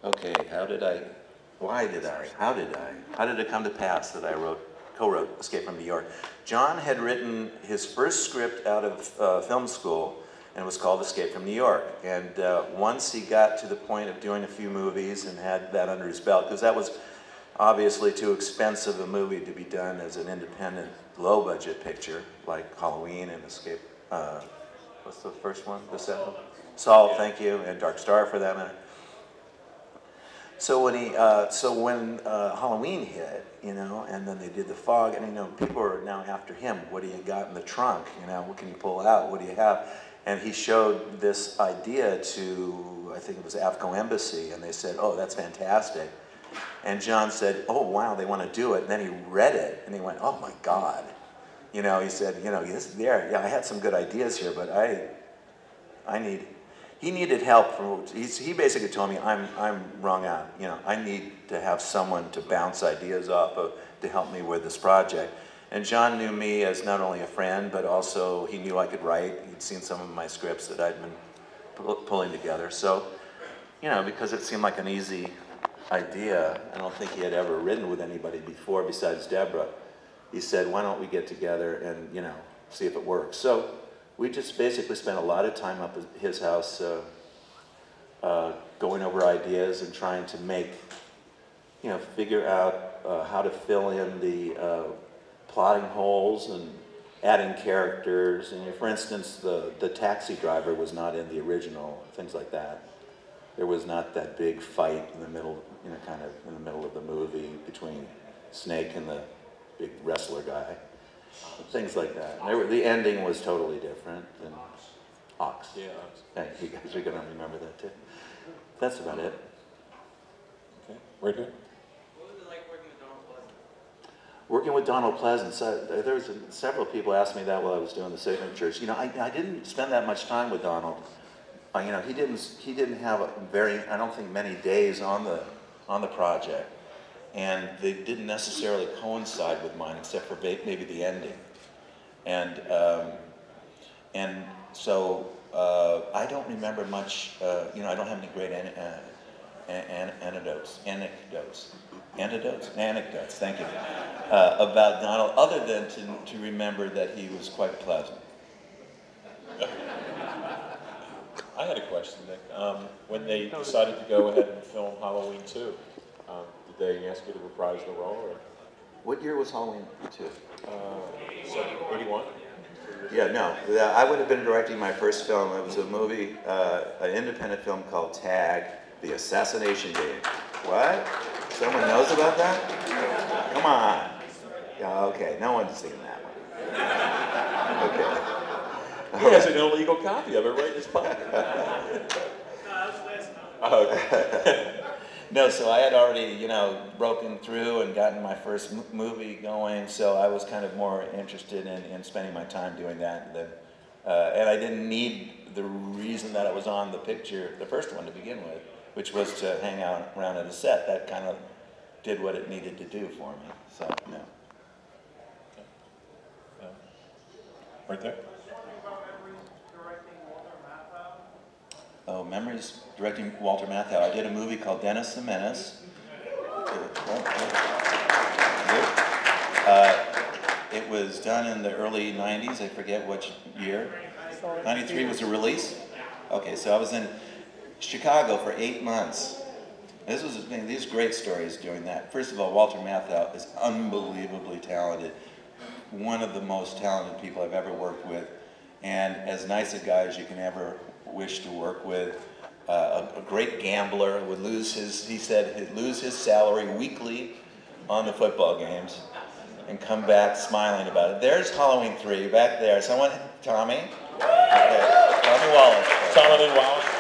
Okay, how did it come to pass that I co-wrote Escape from New York? John had written his first script out of film school, and it was called Escape from New York. And once he got to the point of doing a few movies and had that under his belt, because that was obviously too expensive a movie to be done as an independent, low-budget picture, like Halloween and Escape, what's the first one, the second one? Saul, thank you, and Dark Star for that matter. So when Halloween hit, you know, and then they did The Fog, and you know, people are now after him. What do you got in the trunk? You know, what can you pull out? What do you have? And he showed this idea to, I think it was Afghan Embassy, and they said, "Oh, that's fantastic." And John said, "Oh, wow, they want to do it." And then he read it, and he went, "Oh my God." You know, he said, "You know, yeah, I had some good ideas here, but he needed help from, he basically told me, I'm wrung out. You know, I need to have someone to bounce ideas off of to help me with this project." And John knew me as not only a friend, but also he knew I could write. He'd seen some of my scripts that I'd been pulling together. So, you know, because it seemed like an easy idea, I don't think he had ever written with anybody before besides Deborah. He said, "Why don't we get together and, you know, see if it works." So we just basically spent a lot of time up at his house going over ideas and trying to make, you know, figure out how to fill in the plotting holes and adding characters. And for instance, the taxi driver was not in the original, things like that. There was not that big fight in the middle, you know, kind of in the middle of the movie between Snake and the big wrestler guy. Things like that. The ending was totally different than Ox. Yeah, Ox. Hey, you guys are going to remember that too. That's about it. Okay, right here. What was it like working with Donald Pleasence? Working with Donald Pleasence, there was several people asked me that while I was doing the signatures. You know, I didn't spend that much time with Donald. You know, he didn't have I don't think many days on the project. And they didn't necessarily coincide with mine, except for maybe the ending. And so I don't remember much. You know, I don't have any great anecdotes. Thank you, about Donald, other than to remember that he was quite pleasant. I had a question, Nick. When they decided to go ahead and film Halloween 2, did they ask you to reprise the role? Or? What year was Halloween 2? 81? Yeah, no. I would have been directing my first film. It was a movie, an independent film called Tag, The Assassination Game. What? Someone knows about that? Come on. Yeah, okay, no one's seen that one. Okay. He has an illegal copy of it right in his pocket. Okay. No, so I had already, you know, broken through and gotten my first movie going, so I was kind of more interested in spending my time doing that. And I didn't need the reason that I was on the picture, the first one to begin with, which was to hang out around at a set. That kind of did what it needed to do for me, so, no. Right there. Oh, memories directing Walter Matthau. I did a movie called Dennis the Menace. It was done in the early 90s, I forget which year. 93 was the release? Okay, so I was in Chicago for 8 months. These great stories doing that. First of all, Walter Matthau is unbelievably talented. One of the most talented people I've ever worked with, and as nice a guy as you can ever wish to work with. A great gambler, would lose he said he'd lose his salary weekly on the football games and come back smiling about it. There's Halloween 3 back there. Someone, Tommy? Okay. Tommy Wallace. Tommy Wallace.